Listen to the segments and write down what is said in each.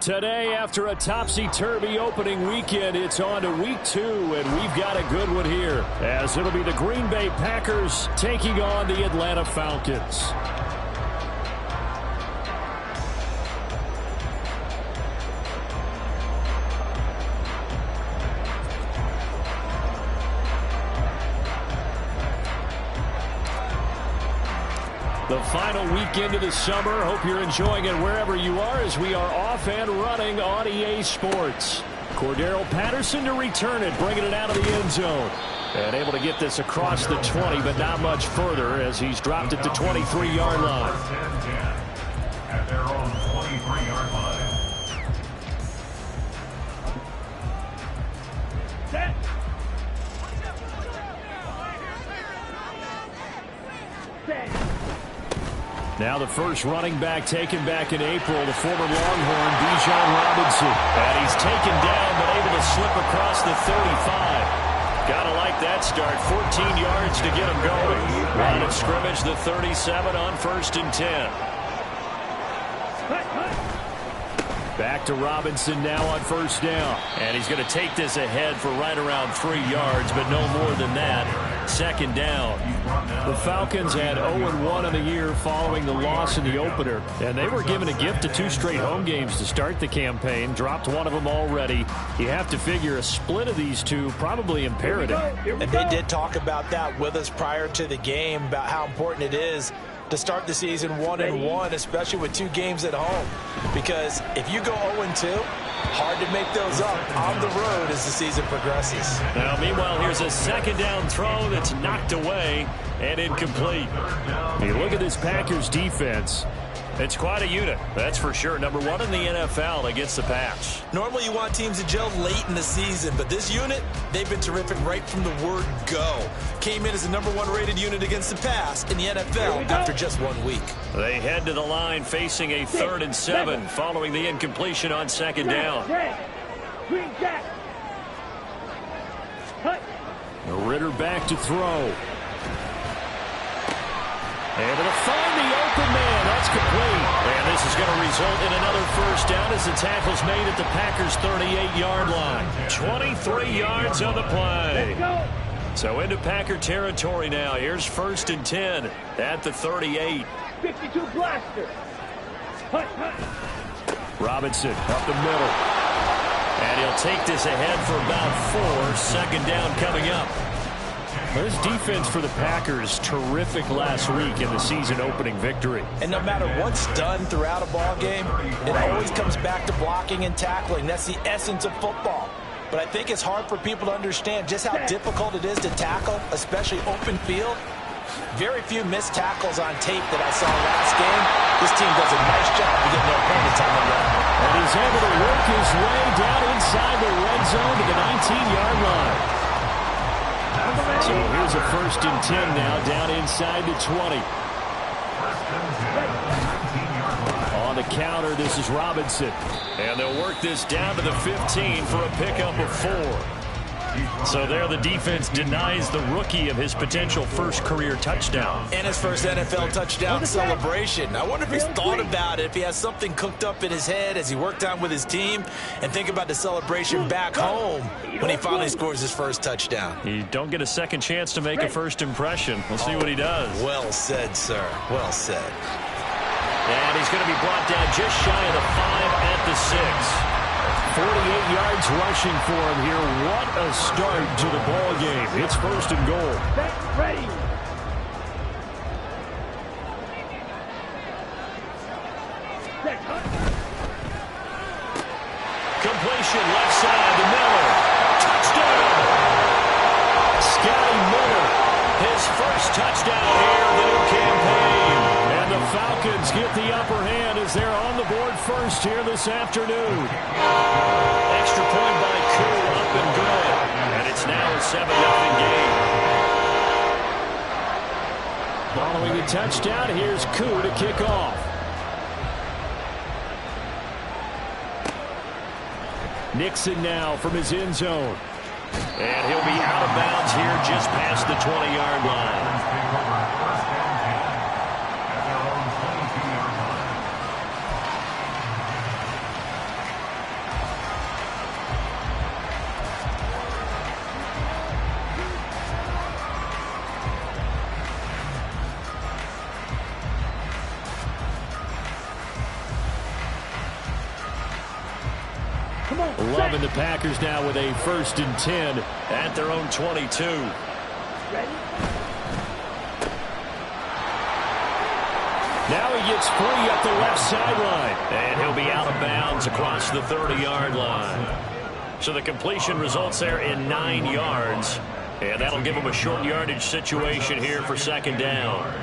Today, after a topsy-turvy opening weekend, it's on to week 2, and we've got a good one here, as it'll be the Green Bay Packers taking on the Atlanta Falcons. The final weekend of the summer. Hope you're enjoying it wherever you are as we are off and running on EA Sports. Cordero Patterson to return it, bringing it out of the end zone. And able to get this across the 20, but not much further as he's dropped it to 23-yard line. At their own 23-yard line. Set. Now the first running back taken back in April, the former Longhorn, Bijan Robinson. And he's taken down, but able to slip across the 35. Gotta like that start. 14 yards to get him going. Line of scrimmage, the 37 on 1st and 10. Back to Robinson now on 1st down. And he's going to take this ahead for right around 3 yards, but no more than that. 2nd down. The Falcons had 0-1 in the year following the loss in the opener. And they were given a gift of 2 straight home games to start the campaign. Dropped one of them already. You have to figure a split of these two probably imperative. And they did talk about that with us prior to the game, about how important it is to start the season 1-1, especially with 2 games at home. Because if you go 0-2, hard to make those up on the road as the season progresses. Now, meanwhile, here's a 2nd down throw that's knocked away and incomplete. You look at this Packers defense. It's quite a unit, that's for sure. Number 1 in the NFL against the pass. Normally you want teams to gel late in the season, but this unit, they've been terrific right from the word go. Came in as the number 1 rated unit against the pass in the NFL after just 1 week. They head to the line facing a 3rd and 7 following the incompletion on 2nd down. Ritter back to throw. Able to find the open man. That's complete. And this is going to result in another 1st down as the tackle's made at the Packers' 38-yard line. 23 yards on the play. So into Packer territory now. Here's 1st and 10 at the 38. 52 blaster. Robinson up the middle. And he'll take this ahead for about 4. 2nd down coming up. This defense for the Packers, terrific last week in the season-opening victory. And no matter what's done throughout a ball game, it always comes back to blocking and tackling. That's the essence of football. But I think it's hard for people to understand just how difficult it is to tackle, especially open field. Very few missed tackles on tape that I saw last game. This team does a nice job of getting their opponents on the run. And he's able to work his way down inside the red zone to the 19-yard line. So here's a 1st and 10 now, down inside the 20. On the counter, this is Robinson. And they'll work this down to the 15 for a pickup of 4. So there the defense denies the rookie of his potential first career touchdown. And his first NFL touchdown celebration. I wonder if he's thought about it, if he has something cooked up in his head as he worked on with his team, and think about the celebration back home when he finally scores his first touchdown. You don't get a second chance to make a first impression. We'll see what he does. Well said, sir. Well said. And he's going to be brought down just shy of the 5 at the 6. 48 yards rushing for him here. What a start to the ball game. It's 1st and goal. Ready. Completion left side to Miller. Touchdown. Scotty Miller. His first touchdown here of the new campaign. And the Falcons get the upper hand as they're on the board first here this afternoon. Extra point by Koo, up and good. And it's now a 7-0 game. Following the touchdown, here's Koo to kick off. Nixon now from his end zone. And he'll be out of bounds here just past the 20-yard line. Come on. Loving the Packers now with a 1st and 10 at their own 22. Ready? Now he gets free up the left sideline. And he'll be out of bounds across the 30-yard line. So the completion results there in 9 yards. And that'll give him a short yardage situation here for 2nd down.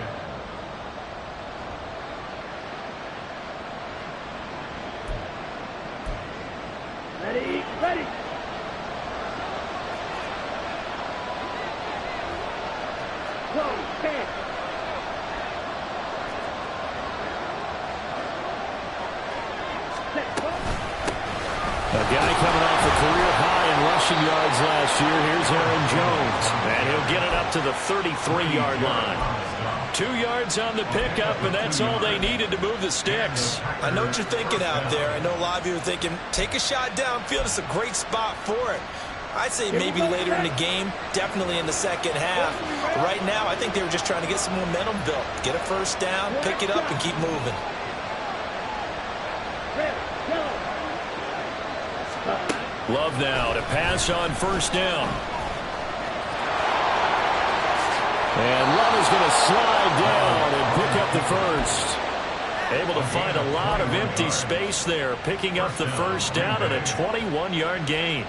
Ready? Ready? Go, 10. A guy coming off a career high in rushing yards last year. Here's Aaron Jones. And he'll get it up to the 33-yard line. 2 yards on the pickup, and that's all they needed to move the sticks. I know what you're thinking out there. I know a lot of you are thinking, take a shot downfield. It's a great spot for it. I'd say maybe later in the game, definitely in the second half. Right now, I think they were just trying to get some momentum built. Get a 1st down, pick it up, and keep moving. Love now to pass on 1st down. And Love is going to slide down and pick up the 1st. Able to find a lot of empty space there, picking up the 1st down and a 21-yard gain.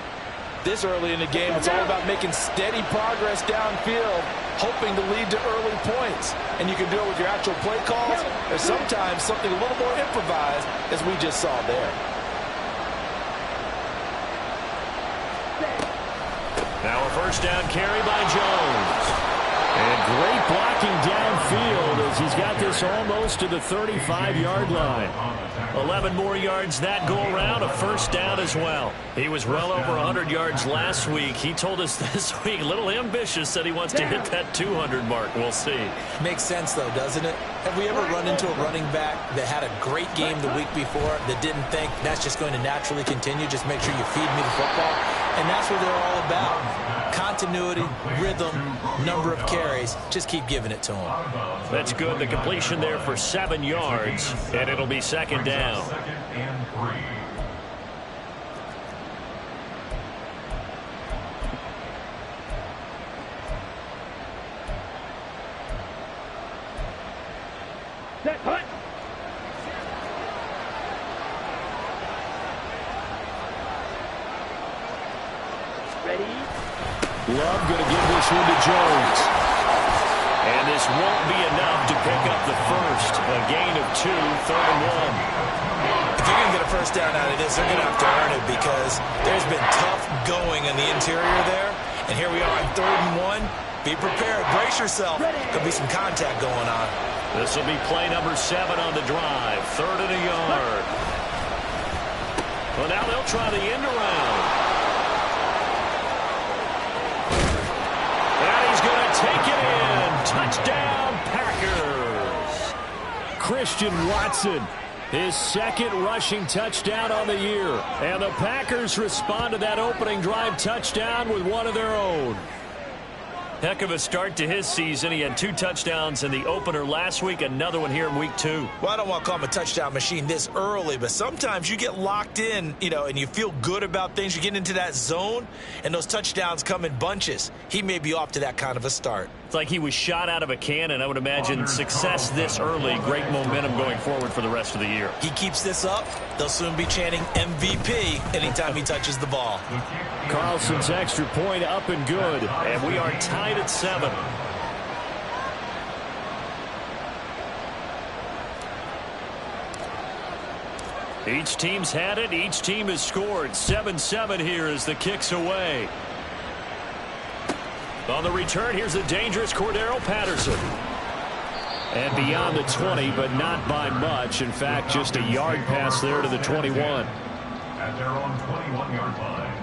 This early in the game, it's all about making steady progress downfield, hoping to lead to early points. And you can do it with your actual play calls, or sometimes something a little more improvised, as we just saw there. Now a 1st down carry by Jones. And great blocking downfield as he's got this almost to the 35-yard line. 11 more yards that go around, a 1st down as well. He was well over 100 yards last week. He told us this week, a little ambitious, that he wants to hit that 200 mark. We'll see. Makes sense, though, doesn't it? Have we ever run into a running back that had a great game the week before that didn't think that's just going to naturally continue? Just make sure you feed me the football. And that's what they're all about. Continuity, rhythm, number of carries. Just keep giving it to him. That's good. The completion there for 7 yards, and it'll be 2nd down. 2nd and 3. Set, hut. Ready? Love going to give this one to Jones. And this won't be enough to pick up the 1st. A gain of 2, 3rd and 1. If you're going to get a 1st down out of this, they're going to have to earn it because there's been tough going in the interior there. And here we are on 3rd and 1. Be prepared. Brace yourself. Could be some contact going on. This will be play number 7 on the drive. 3rd and a yard. Well, now they'll try the end around. And he's going to take it in. Touchdown, Packers. Christian Watson, his 2nd rushing touchdown on the year. And the Packers respond to that opening drive touchdown with one of their own. Heck of a start to his season. He had 2 touchdowns in the opener last week, another one here in week 2. Well, I don't want to call him a touchdown machine this early, but sometimes you get locked in, and you feel good about things. You get into that zone, and those touchdowns come in bunches. He may be off to that kind of a start. It's like he was shot out of a cannon. I would imagine success this early, great momentum going forward for the rest of the year. He keeps this up, they'll soon be chanting MVP anytime he touches the ball. Carlson's extra point up and good, and we are tied at 7. Each team's had it. Each team has scored. 7-7 here as the kick's away. On the return, here's the dangerous Cordero Patterson. And beyond the 20, but not by much. In fact, just a yard pass there to the 21. At their own 21-yard line.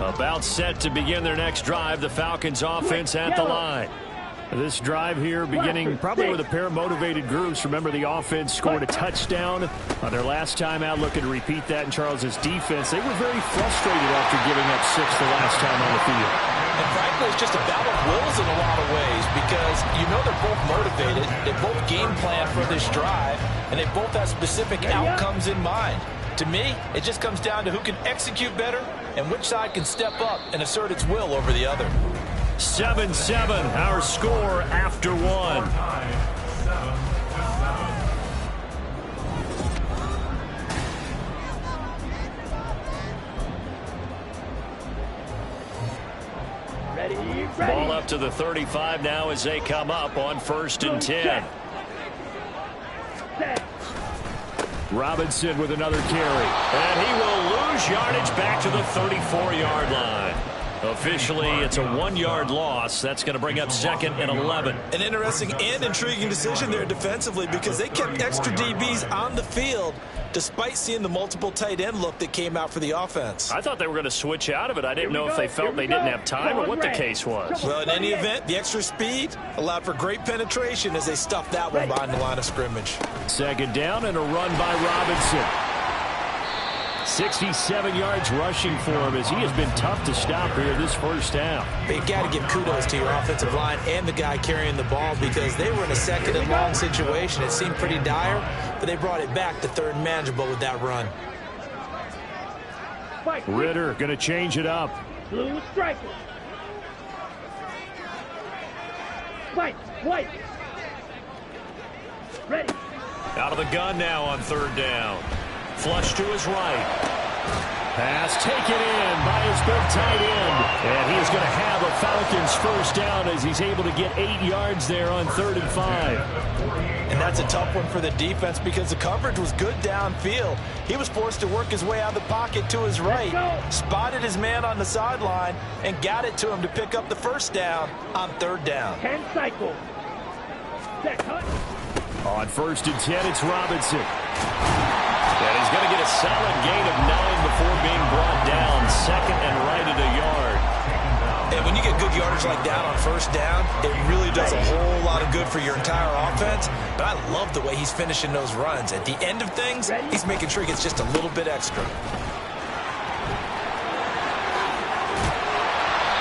About set to begin their next drive. The Falcons offense at the line. This drive here beginning probably with a pair of motivated groups. Remember, the offense scored a touchdown on their last time out. Looking to repeat that in Charles's defense. They were very frustrated after giving up 6 the last time on the field. And frankly, it's just a battle of wills in a lot of ways because you know they're both motivated, they both game plan for this drive, and they both have specific outcomes in mind. To me, it just comes down to who can execute better and which side can step up and assert its will over the other. 7-7, our score after one. Ball up to the 35 now as they come up on 1st and 10. Robinson with another carry. And he will lose yardage back to the 34-yard line. Officially, it's a 1-yard loss. That's going to bring up 2nd and 11. An interesting and intriguing decision there defensively because they kept extra DBs on the field despite seeing the multiple tight end look that came out for the offense. I thought they were going to switch out of it. I didn't know if they felt they didn't have time or what the case was. Well, in any event, the extra speed allowed for great penetration as they stuffed that one behind the line of scrimmage. 2nd down and a run by Robinson. 67 yards rushing for him as he has been tough to stop here this first half. But you got to give kudos to your offensive line and the guy carrying the ball because they were in a 2nd and long situation. It seemed pretty dire, but they brought it back to 3rd and manageable with that run. Ritter going to change it up. Blue striker. White. Ready. Out of the gun now on 3rd down. Flush to his right. Pass taken in by his big tight end. And he is going to have a Falcons 1st down as he's able to get 8 yards there on 3rd and 5. And that's a tough one for the defense because the coverage was good downfield. He was forced to work his way out of the pocket to his right, spotted his man on the sideline, and got it to him to pick up the 1st down on 3rd down. 10 cycle. Set cut. On 1st and 10, it's Robinson. And he's going to get a solid gain of 9 before being brought down. 2nd and right at a yard. And when you get good yardage like that on 1st down, it really does a whole lot of good for your entire offense. But I love the way he's finishing those runs. At the end of things, he's making sure he gets just a little bit extra.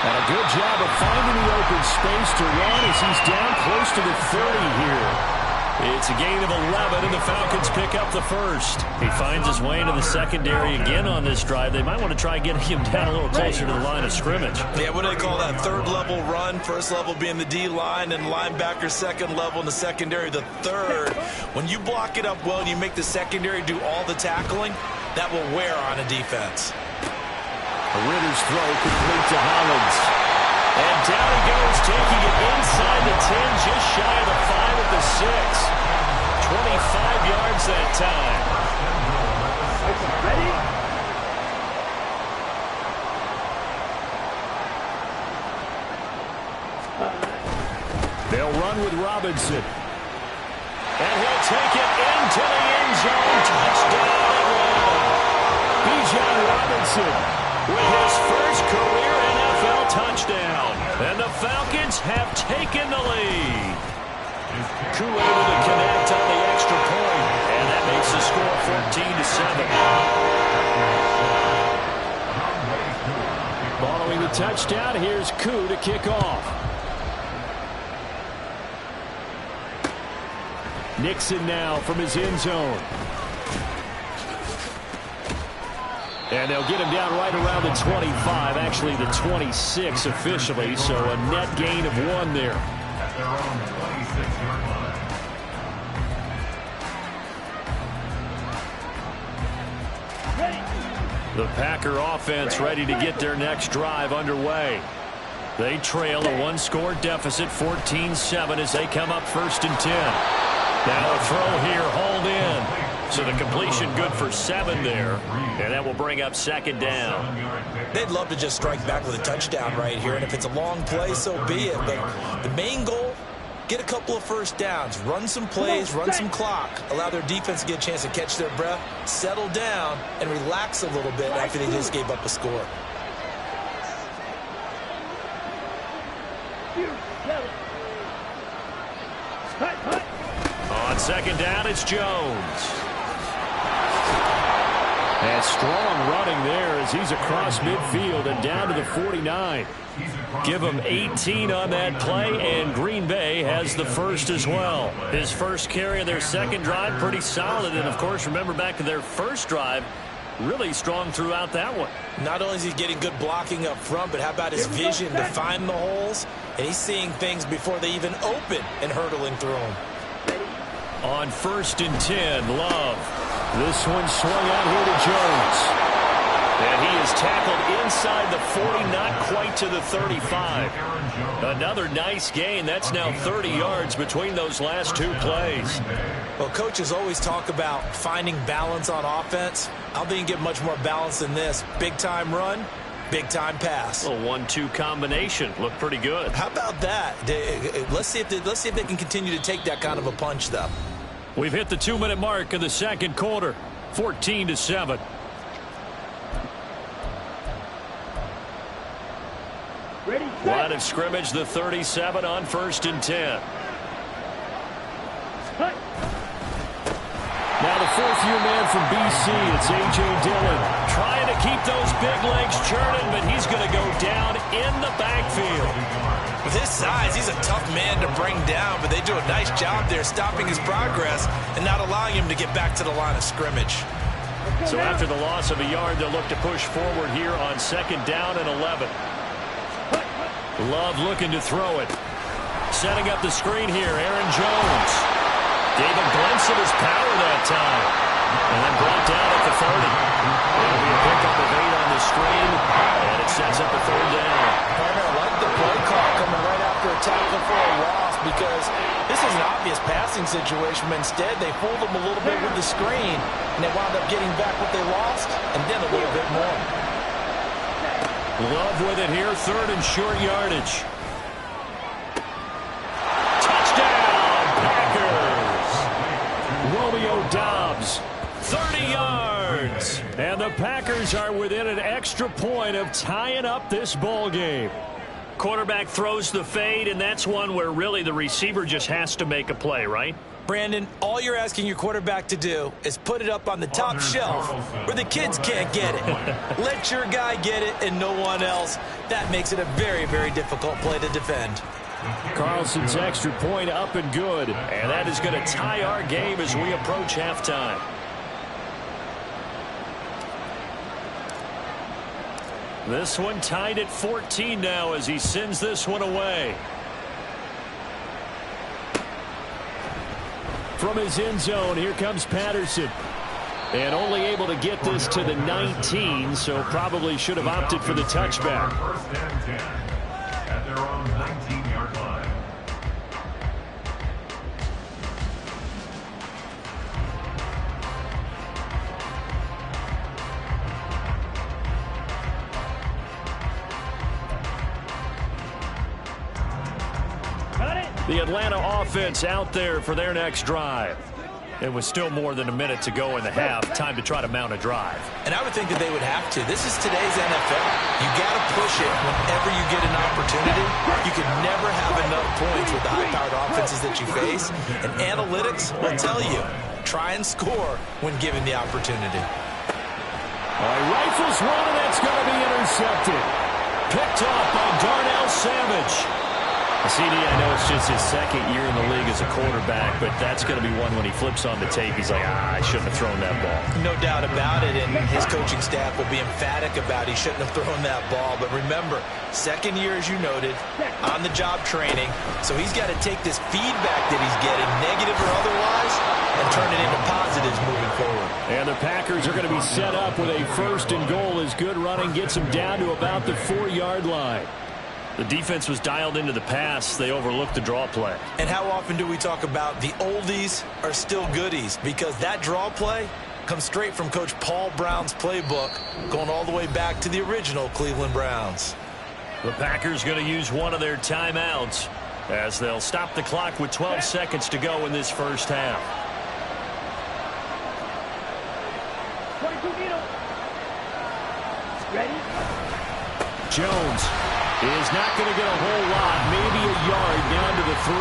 And a good job of finding the open space to run as he's down close to the 30 here. It's a gain of 11, and the Falcons pick up the 1st. He finds his way into the secondary again on this drive. They might want to try getting him down a little closer to the line of scrimmage. Yeah, what do they call that? 3rd level run, 1st level being the D-line, and linebacker 2nd level in the secondary, the 3rd. When you block it up well and you make the secondary do all the tackling, that will wear on a defense. Ritter's throw complete to Hollins. And down he goes, taking it inside the 10, just shy of the 5 at the 6. 25 yards that time. Ready? They'll run with Robinson. And he'll take it into the end zone. Touchdown. Bijan Robinson with his first career NFL touchdown. And the Falcons have taken the lead. Koo able to connect on the extra point. And that makes the score 14-7. Following the touchdown, here's Koo to kick off. Nixon now from his end zone. And they'll get him down right around the 25, actually the 26 officially, so a net gain of 1 there. At their own 26-yard line. The Packer offense ready to get their next drive underway. They trail a 1-score deficit, 14-7, as they come up 1st and 10. Now a throw here, hauled in. So the completion good for 7 there. And that will bring up 2nd down. They'd love to just strike back with a touchdown right here. And if it's a long play, so be it. But the main goal, get a couple of 1st downs. Run some plays, run some clock. Allow their defense to get a chance to catch their breath, settle down, and relax a little bit after they just gave up a score. On 2nd down, it's Jones. And strong running there as he's across midfield and down to the 49. Give him 18 on that play, and Green Bay has the first as well. His first carry of their second drive, pretty solid. And, of course, remember back to their first drive, really strong throughout that one. Not only is he getting good blocking up front, but how about his vision to find the holes? And he's seeing things before they even open and hurtling through them. On 1st and 10, Love. This one swung out here to Jones. And he is tackled inside the 40, not quite to the 35. Another nice gain. That's now 30 yards between those last two plays. Well, coaches always talk about finding balance on offense. I don't think you get much more balance than this. Big-time run, big-time pass. A 1-2 combination. Looked pretty good. How about that? Let's see if they can continue to take that kind of a punch, though. We've hit the 2-minute mark of the second quarter. 14-7. Ready, Line of scrimmage, the 37 on 1st and 10. cut. Now the fourth-year man from BC, it's A.J. Dillon. Trying to keep those big legs churning, but he's going to go down in the backfield. With his size, he's a tough man to bring down, but they do a nice job there stopping his progress and not allowing him to get back to the line of scrimmage. So after the loss of a yard, they'll look to push forward here on 2nd down and 11. Love looking to throw it. Setting up the screen here, Aaron Jones. Gave a glimpse of his power that time. And then brought down at the 30. It'll be a pickup of 8 on the screen, and it sets up a 3rd down. Partner, I like the play call coming right after a tackle for a loss because this is an obvious passing situation, but instead they fooled him a little bit with the screen, and they wound up getting back what they lost, and then a little bit more. Love with it here, 3rd and short yardage. Touchdown, Packers! Romeo Doubs, 30 yards. And the Packers are within an extra point of tying up this ball game. Quarterback throws the fade, and that's one where really the receiver just has to make a play, right? Brandon, all you're asking your quarterback to do is put it up on the top shelf where the kids can't get it. Let your guy get it and no one else. That makes it a very, very difficult play to defend. Carlson's extra point up and good. And that is going to tie our game as we approach halftime. This one tied at 14 now as he sends this one away. From his end zone, here comes Patterson. And only able to get this to the 19, so probably should have opted for the touchback. 1st and 10 at their own 19-yard line. The Atlanta offense out there for their next drive. It was still more than a minute to go in the half. Time to try to mount a drive. And I would think that they would have to. This is today's NFL. You got to push it whenever you get an opportunity. You can never have enough points with the high-powered offenses that you face. And analytics will tell you, try and score when given the opportunity. All right, rifles one, and that's going to be intercepted. Picked off by Darnell Savage. CD, I know it's just his second year in the league as a quarterback, but that's going to be one when he flips on the tape. He's like, I shouldn't have thrown that ball. No doubt about it, and his coaching staff will be emphatic about he shouldn't have thrown that ball. But remember, second year, as you noted, on-the-job training, so he's got to take this feedback that he's getting, negative or otherwise, and turn it into positives moving forward. And the Packers are going to be set up with a 1st and goal as good running gets them down to about the 4-yard line. The defense was dialed into the pass. They overlooked the draw play. And how often do we talk about the oldies are still goodies? Because that draw play comes straight from Coach Paul Brown's playbook, going all the way back to the original Cleveland Browns. The Packers going to use one of their timeouts as they'll stop the clock with 12 seconds to go in this first half. 22 middle. Ready? Jones is not going to get a whole lot, maybe a yard down to the 3.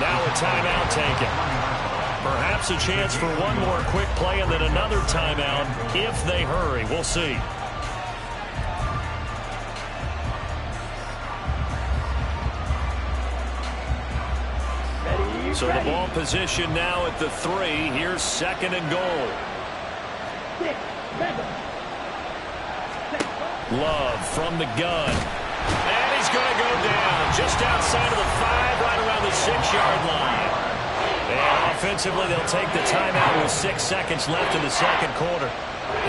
Now a timeout taken. Perhaps perhaps a chance for one more quick play and then another timeout if they hurry. We'll see. So the ball position now at the 3. Here's 2nd and goal. Love from the gun. And he's going to go down just outside of the 5, right around the 6-yard line. And offensively, they'll take the timeout with 6 seconds left in the 2nd quarter.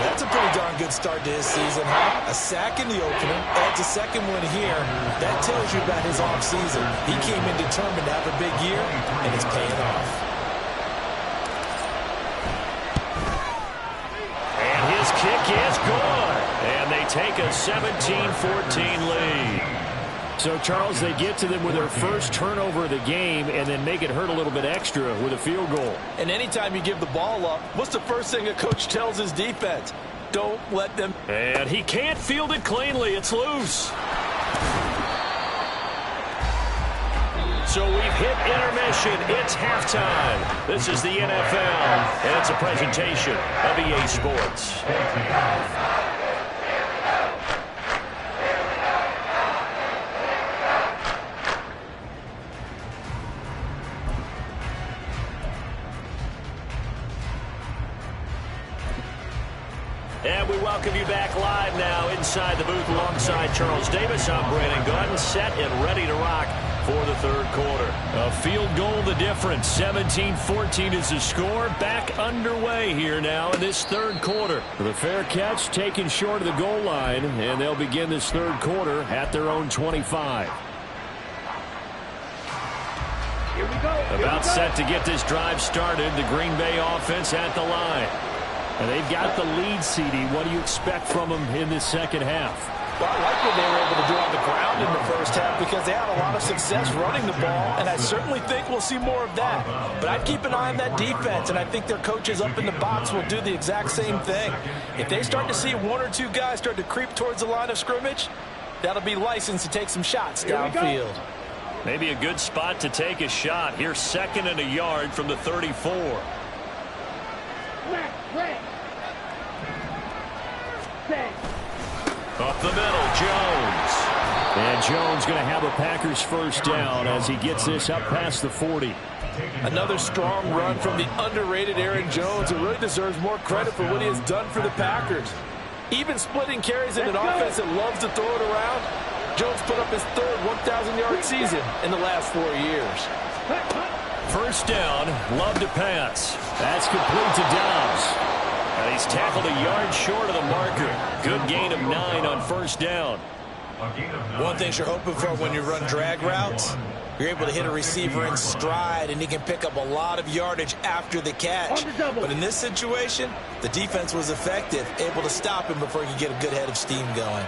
That's a pretty darn good start to his season, huh? A sack in the opener, adds a 2nd one here. That tells you about his offseason. He came in determined to have a big year, and it's paying off. And his kick is good. And they take a 17-14 lead. So, Charles, they get to them with their first turnover of the game and then make it hurt a little bit extra with a field goal. And anytime you give the ball up, what's the first thing a coach tells his defense? Don't let them. And he can't field it cleanly. It's loose. So we've hit intermission. It's halftime. This is the NFL, and it's a presentation of EA Sports. And we welcome you back live now inside the booth alongside Charles Davis. I'm Brandon Gunn, set and ready to rock for the 3rd quarter. A field goal the difference. 17-14 is the score. Back underway here now in this 3rd quarter. The fair catch taken short of the goal line, and they'll begin this 3rd quarter at their own 25. Here we go. About set to get this drive started. The Green Bay offense at the line. And they've got the lead, CD. What do you expect from them in this 2nd half? Well, I like what they were able to do on the ground in the 1st half because they had a lot of success running the ball, and I certainly think we'll see more of that. But I'd keep an eye on that defense, and I think their coaches up in the box will do the exact same thing. If they start to see 1 or 2 guys start to creep towards the line of scrimmage, that'll be licensed to take some shots downfield. Maybe a good spot to take a shot. Here's 2nd and a yard from the 34. Up the middle, Jones. And Jones going to have a Packers first down as he gets this up past the 40. Another strong run from the underrated Aaron Jones, who really deserves more credit for what he has done for the Packers. Even splitting carries in an offense that loves to throw it around, Jones put up his 3rd 1,000-yard season in the last 4 years. First down, Love to pass. That's complete to Dobbs. And he's tackled a yard short of the marker. Good gain of 9 on first down. One thing you're hoping for when you run drag routes, you're able to hit a receiver in stride, and he can pick up a lot of yardage after the catch. But in this situation, the defense was effective, able to stop him before he could get a good head of steam going.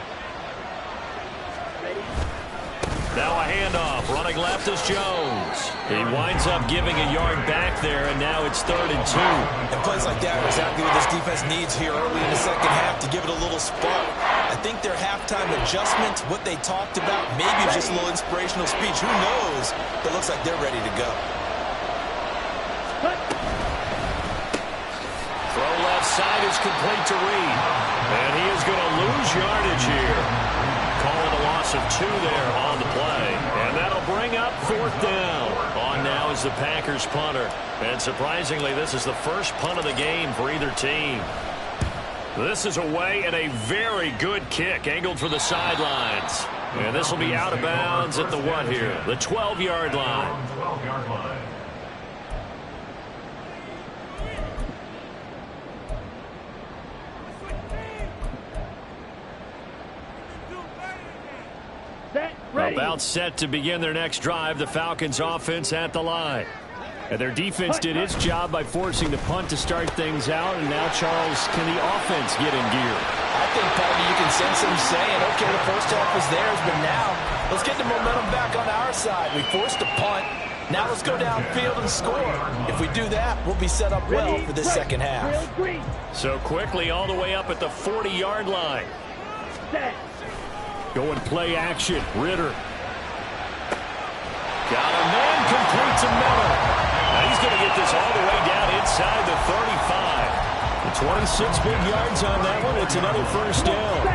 Now a handoff. Running left is Jones. He winds up giving a yard back there, and now it's 3rd and 2. And plays like that are exactly what this defense needs here early in the 2nd half to give it a little spark. I think their halftime adjustment, what they talked about, maybe just a little inspirational speech. Who knows? But it looks like they're ready to go. Throw left side is complete to Reed. And he is going to lose yardage here. Calling a loss of 2 there on the play. And that'll bring up 4th down. On now is the Packers punter. And surprisingly, this is the first punt of the game for either team. This is away and a very good kick angled for the sidelines. And this will be out of bounds at the what here? The 12-yard line. 12-yard line. About set to begin their next drive. The Falcons offense at the line. And their defense did its job by forcing the punt to start things out. And now, Charles, can the offense get in gear? I think, Patty, you can sense them saying, okay, the first half is theirs, but now let's get the momentum back on our side. We forced a punt. Now let's go downfield and score. If we do that, we'll be set up well for this 2nd half. So quickly all the way up at the 40-yard line. Going play action. Ritter. Got a man complete to Miller. Now he's going to get this all the way down inside 26 big yards on that one. It's another first down.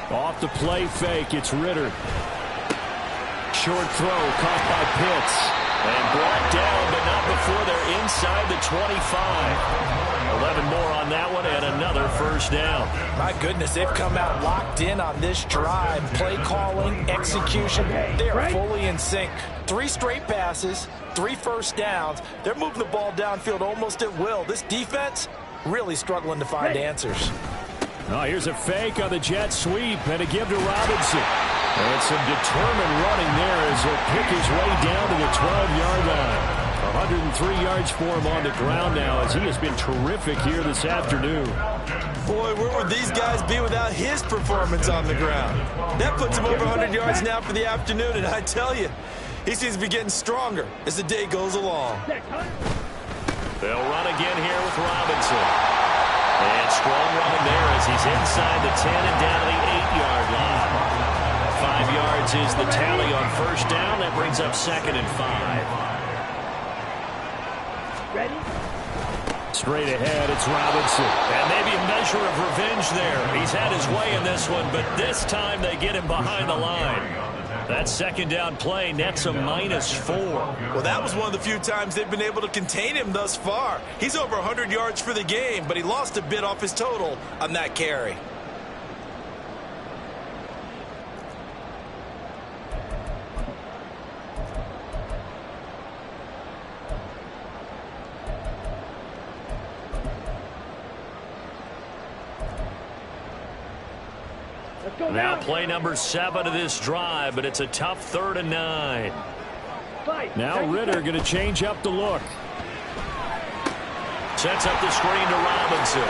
Off the play fake, it's Ritter. Short throw caught by Pitts. And brought down, but not before they're inside the 25. 11 more on that one, and another first down. My goodness, they've come out locked in on this drive. Play calling, execution, they are fully in sync. 3 straight passes, 3 first downs. They're moving the ball downfield almost at will. This defense really struggling to find answers. Oh, here's a fake on the jet sweep, and a give to Robinson. And some determined running there as he'll pick his way down to the 12-yard line. 103 yards for him on the ground now as he has been terrific here this afternoon. Boy, where would these guys be without his performance on the ground? That puts him over 100 yards now for the afternoon, and I tell you, he seems to be getting stronger as the day goes along. They'll run again here with Robinson. And strong running there as he's inside the 10 and down to the 8-yard line. 5 yards is the tally on first down. That brings up 2nd and 5. Ready? Straight ahead, it's Robinson. And maybe a measure of revenge there. He's had his way in this one, but this time they get him behind the line. That second down play nets a -4. Well, that was one of the few times they've been able to contain him thus far. He's over 100 yards for the game, but he lost a bit off his total on that carry. Now play number 7 of this drive, but it's a tough 3rd and 9. Now Ritter going to change up the look. Sets up the screen to Robinson.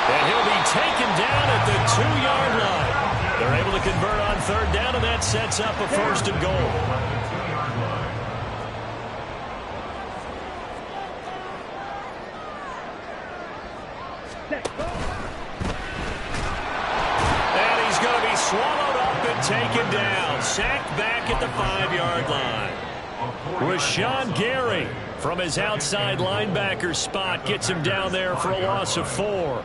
And he'll be taken down at the 2-yard line. They're able to convert on 3rd down, and that sets up a 1st and goal. Swallowed up and taken down. Sacked back at the 5-yard line. Rashawn Gary from his outside linebacker spot gets him down there for a loss of 4.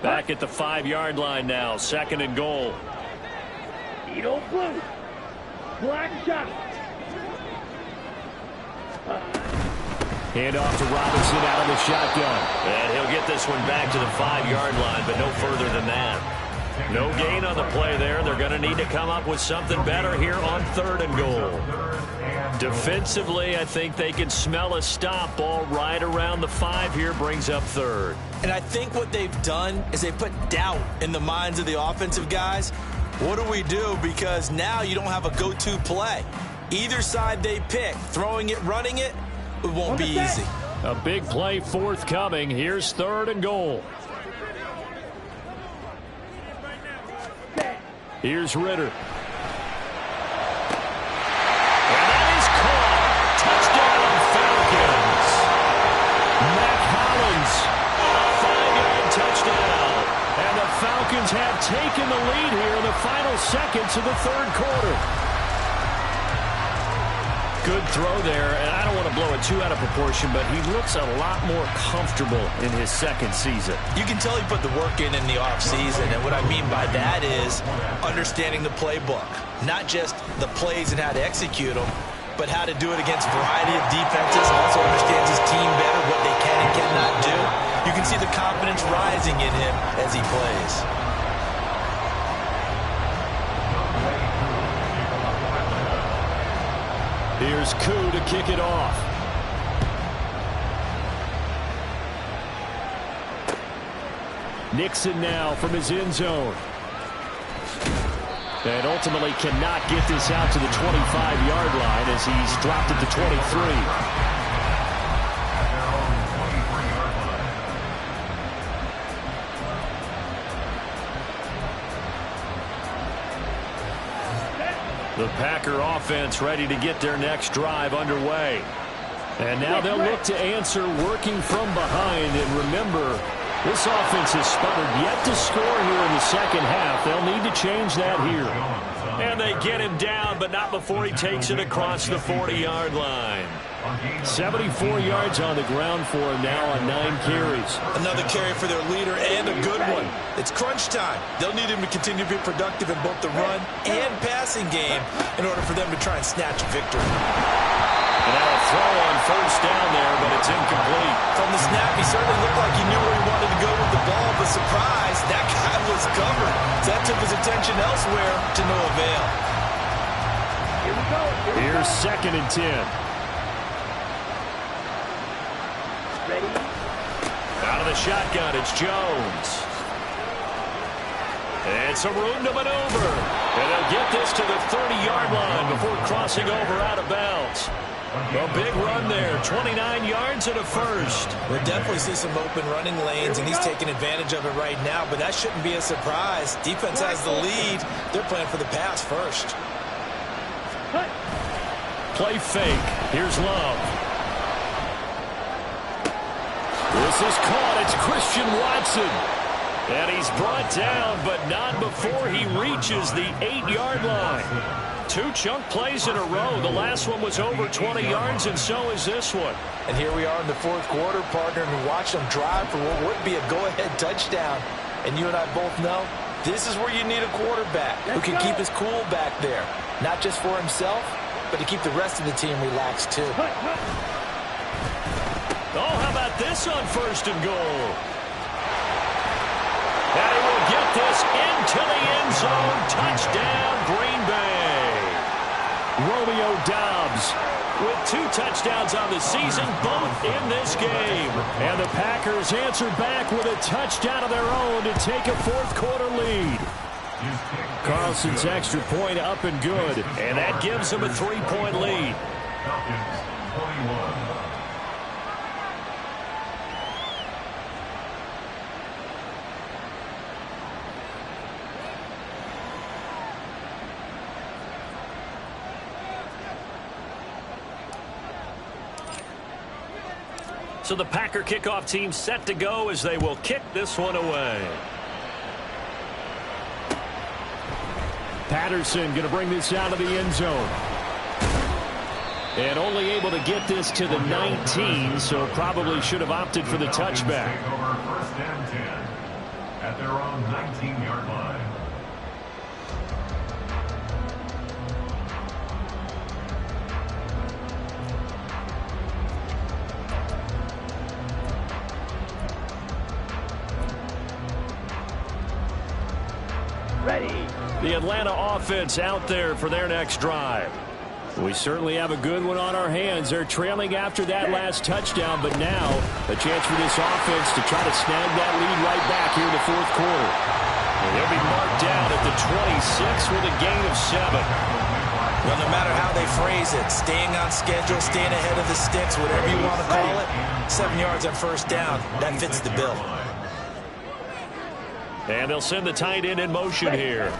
Back at the 5-yard line now. 2nd and goal. Edo blue. Black shot. Hand off to Robinson out of the shotgun. And he'll get this one back to the 5-yard line, but no further than that. No gain on the play there. They're going to need to come up with something better here on 3rd and goal. Defensively, I think they can smell a stop ball right around the 5 here, brings up 3rd. And I think what they've done is they put doubt in the minds of the offensive guys. What do we do? Because now you don't have a go-to play. Either side they pick, throwing it, running it, it won't be easy. A big play forthcoming. Here's 3rd and goal. Here's Ritter. And that is caught. Touchdown, Falcons. Mac Hollins, a 5-yard touchdown. And the Falcons have taken the lead here in the final seconds of the 3rd quarter. Good throw there, and I don't want to blow it too out of proportion, but he looks a lot more comfortable in his 2nd season. You can tell he put the work in the offseason, and what I mean by that is understanding the playbook. Not just the plays and how to execute them, but how to do it against a variety of defenses. Also understands his team better, what they can and cannot do. You can see the confidence rising in him as he plays. Here's Koo to kick it off. Nixon now from his end zone. And ultimately cannot get this out to the 25-yard line as he's dropped it to 23. The Packer offense ready to get their next drive underway. And now they'll look to answer working from behind. And remember, This offense has sputtered yet to score here in the second half. They'll need to change that here. And they get him down, but not before he takes it across the 40-yard line. 74 yards on the ground for him now on 9 carries. Another carry for their leader and a good one. It's crunch time. They'll need him to continue to be productive in both the run and passing game in order for them to try and snatch a victory. And now a throw on first down there, but it's incomplete. From the snap, he certainly looked like he knew where he wanted to go with the ball, but surprise, that guy was covered. That took his attention elsewhere to no avail. Here we go. Here's 2nd and 10. Ready? Out of the shotgun, it's Jones. And some room to maneuver. And they'll get this to the 30-yard line before crossing over out of bounds. A big run there, 29 yards and a first. We'll definitely see some open running lanes, and he's taking advantage of it right now, but that shouldn't be a surprise. Defense has the lead. They're playing for the pass first. Play fake. Here's Love. This is caught. It's Christian Watson. And he's brought down, but not before he reaches the 8-yard line. 2 chunk plays in a row. The last one was over 20 yards, and so is this one. And here we are in the 4th quarter, partner, and watch them drive for what would be a go-ahead touchdown. And you and I both know this is where you need a quarterback who can keep his cool back there. Not just for himself, but to keep the rest of the team relaxed, too. Oh, how about this on 1st and goal? And he will get this into the end zone. Touchdown, Green Bay. Romeo Doubs with 2 touchdowns on the season, both in this game. And the Packers answer back with a touchdown of their own to take a 4th quarter lead. Carlson's extra point up and good. And that gives them a 3-point lead. Falcons 21. So the Packer kickoff team set to go as they will kick this one away. Patterson going to bring this out of the end zone. And only able to get this to the 19, so probably should have opted for the touchback. Take over 1st and 10 at their own 19-yard line. Ready. The Atlanta offense out there for their next drive. We certainly have a good one on our hands. They're trailing after that last touchdown, but now a chance for this offense to try to snag that lead right back here in the 4th quarter. And they'll be marked down at the 26 with a gain of 7. Well, no matter how they phrase it, staying on schedule, staying ahead of the sticks, whatever you want to call it, 7 yards on 1st down, that fits the bill. And they'll send the tight end in motion here.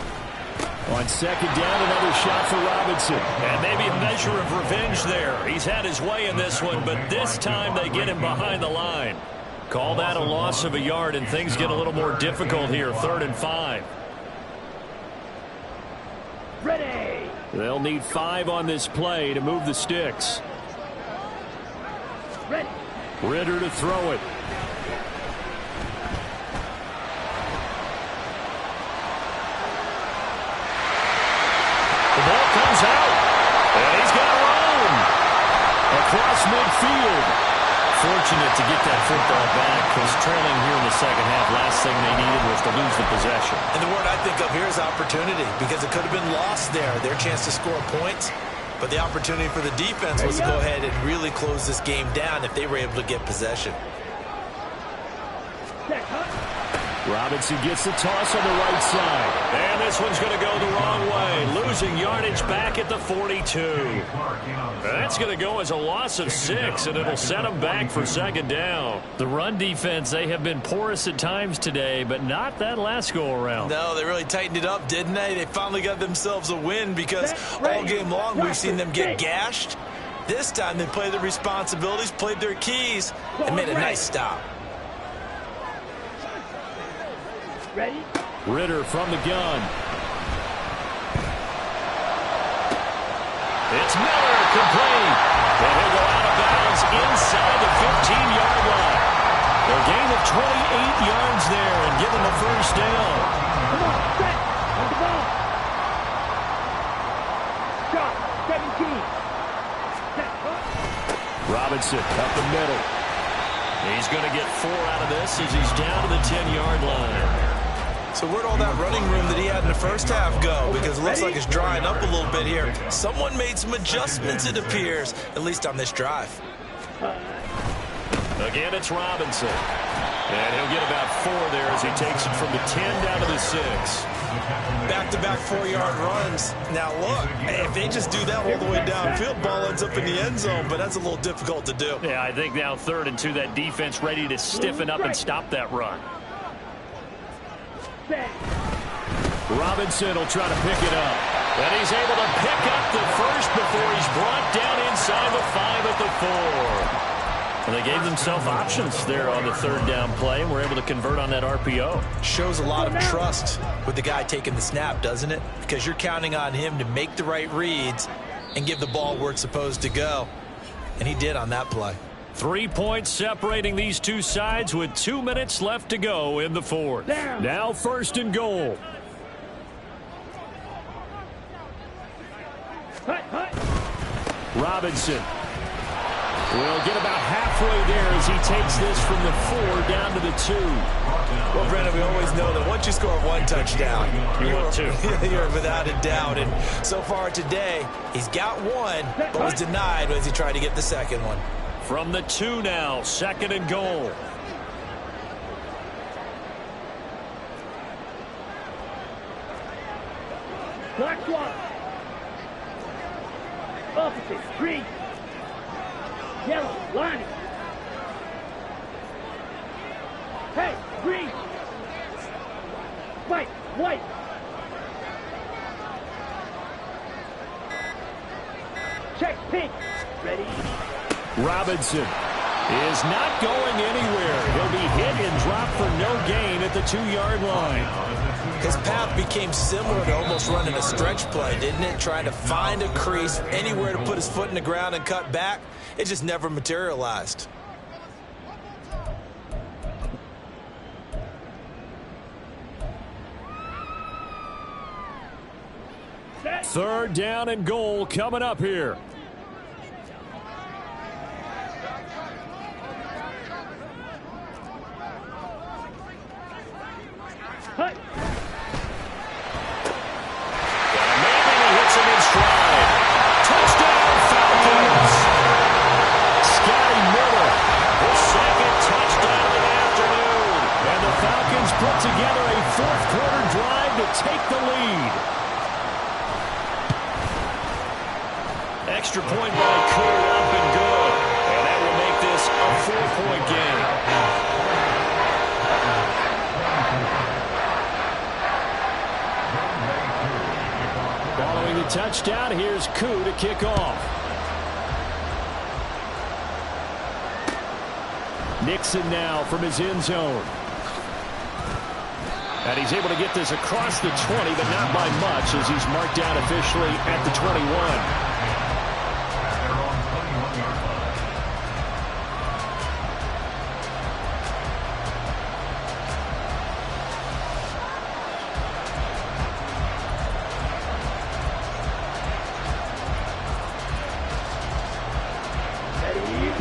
On 2nd down, another shot for Robinson. And maybe a measure of revenge there. He's had his way in this one, but this time they get him behind the line. Call that a loss of a yard, and things get a little more difficult here. 3rd and 5. Ready. They'll need 5 on this play to move the sticks. Ready. Ritter to throw it. Out, and he's got room across midfield. Fortunate to get that football back, because trailing here in the second half, last thing they needed was to lose the possession. And the word I think of here is opportunity, because it could have been lost there, their chance to score points. But the opportunity for the defense was to go ahead and really close this game down if they were able to get possession. Robinson gets the toss on the right side. And this one's going to go the wrong way. Losing yardage back at the 42. That's going to go as a loss of 6, and it'll set them back for 2nd down. The run defense, they have been porous at times today, but not that last go-around. No, they really tightened it up, didn't they? They finally got themselves a win, because all game long we've seen them get gashed. This time they played their responsibilities, played their keys, and made a nice stop. Ready? Ritter from the gun. It's Miller, complete. And he'll go out of bounds inside the 15-yard line. A gain of 28 yards there and give him a first down. Come on, set. On the ball. Shot, 17. Set. Robinson up the middle. He's going to get 4 out of this as he's down to the 10-yard line. So where'd all that running room that he had in the first half go? Because it looks like it's drying up a little bit here. Someone made some adjustments, it appears, at least on this drive. Again, it's Robinson. And he'll get about 4 there as he takes it from the 10 down to the 6. Back-to-back 4-yard runs. Now, look, if they just do that all the way downfield, ball ends up in the end zone, but that's a little difficult to do. Yeah, I think now 3rd and 2, that defense ready to stiffen up and stop that run. Robinson will try to pick it up. And he's able to pick up the first before he's brought down inside the 5 at the 4. And they gave themselves options there on the 3rd down play and were able to convert on that RPO. Shows a lot of trust with the guy taking the snap, doesn't it? Because you're counting on him to make the right reads and give the ball where it's supposed to go. And he did on that play. 3 points separating these two sides with 2 minutes left to go in the 4th. Now 1st and goal. Robinson will get about halfway there as he takes this from the 4 down to the 2. Well, Brandon, we always know that once you score 1 touchdown, you're without a doubt. And so far today, he's got 1, but was denied as he tried to get the 2nd one. From the 2 now, 2nd and goal. Black swap. Opposite, green. Yellow, line. Hey, green. White, white. Check, pink. Ready? Robinson is not going anywhere. He'll be hit and dropped for no gain at the 2-yard line. His path became similar to almost running a stretch play, didn't it? Trying to find a crease, anywhere to put his foot in the ground and cut back. It just never materialized. Set. 3rd down and goal coming up here. Hut. Put together a 4th quarter drive to take the lead. Extra point by Cooper up and good. And that will make this a 4-point game. Following the touchdown, here's Koo to kick off. Nixon now from his end zone. And he's able to get this across the 20, but not by much as he's marked down officially at the 21.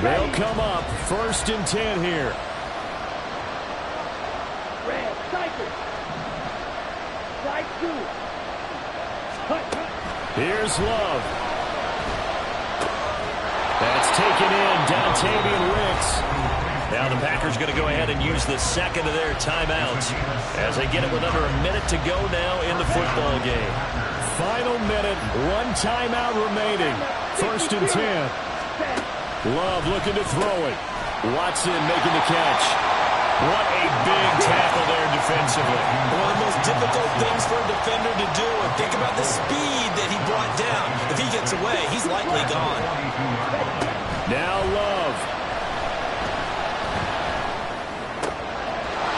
They'll come up 1st and 10 here. Red, cycle. Side 2. Hut. Here's Love. That's taken in, Dontavian Wicks. Now the Packers going to go ahead and use the 2nd of their timeouts as they get it with under a minute to go now in the football game. Final minute, 1 timeout remaining. 1st and 10. Love looking to throw it. Watson making the catch. What a big tackle there defensively. One of the most difficult things for a defender to do. And think about the speed that he brought down. If he gets away, he's likely gone. Now Love.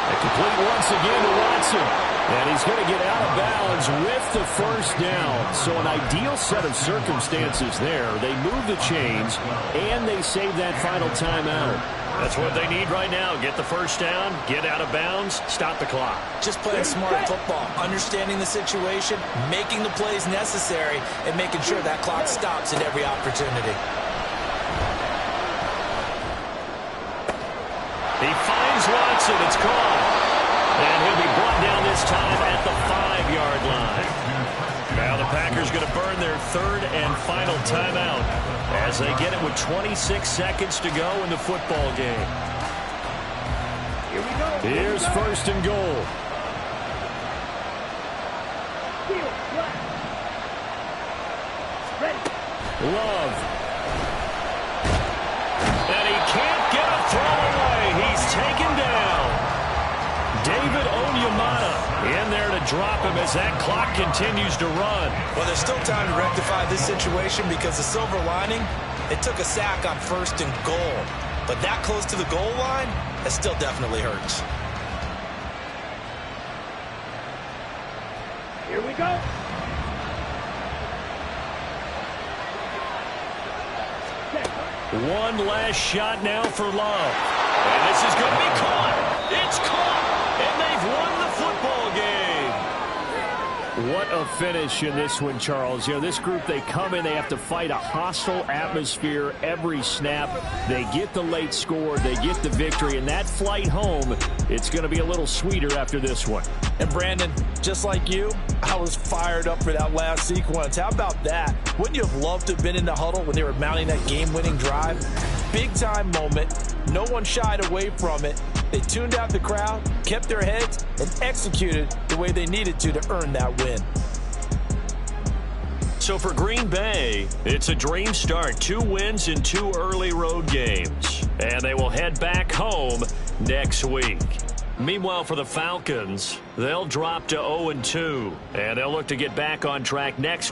At the Complete once again to Watson. And he's going to get out of bounds with the first down. So an ideal set of circumstances there. They move the chains, and they save that final timeout. That's what they need right now. Get the first down, get out of bounds, stop the clock. Just playing smart football, understanding the situation, making the plays necessary, and making sure that clock stops at every opportunity. He finds Watson. It's caught. And he'll be brought down this time at the 5-yard line. Now the Packers going to burn their third and final timeout as they get it with 26 seconds to go in the football game. Here we go. Here's first and goal. Field, flat. Ready. Love. And he can't get a throw away. He's taken down. David Onyemata in there to drop him as that clock continues to run. Well, there's still time to rectify this situation because the silver lining, it took a sack on first and goal. But that close to the goal line, that still definitely hurts. Here we go. One last shot now for Love. And this is going to be caught. It's caught. And they've won the football game. What a finish in this one, Charles. You know, this group, they come in, they have to fight a hostile atmosphere every snap. They get the late score, they get the victory, and that flight home, it's going to be a little sweeter after this one. And Brandon, just like you, I was fired up for that last sequence. How about that? Wouldn't you have loved to have been in the huddle when they were mounting that game-winning drive? Big-time moment. No one shied away from it. They tuned out the crowd, kept their heads, and executed the way they needed to earn that win. So for Green Bay, it's a dream start. 2 wins in 2 early road games. And they will head back home next week. Meanwhile, for the Falcons, they'll drop to 0-2. And they'll look to get back on track next week.